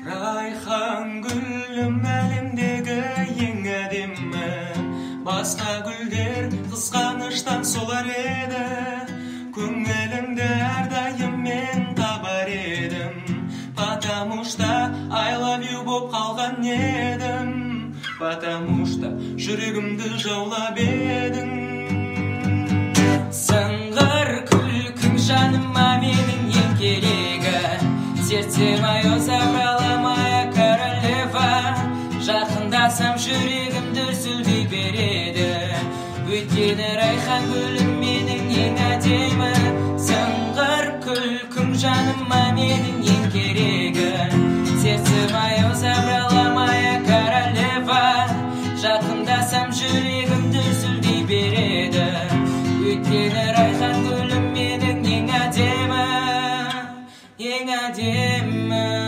Rayhan gülüm elimdeki en edimmi. Başka güller kıskanıştan solar edi. Köngülümde her daim men tabar edim. Потому что I love you boп kalgan edim. Потому что жүрегімді жаулап едің. Сыңғыр күлкің жаныма менің ең керегі. Сердце мое забрала моя королева. Жақындасам жүрегім дүрсілдей береді. Өйткені Райхан гүлім менің ең әдемі. Сыңғыр күлкің жаныма менің ең керегі. Сердце мое забрала моя королева. Жақындасам жүрегім дүрсілдей береді. Өйткені Райхан гүлім менің ең әдемі. Ең әдемі.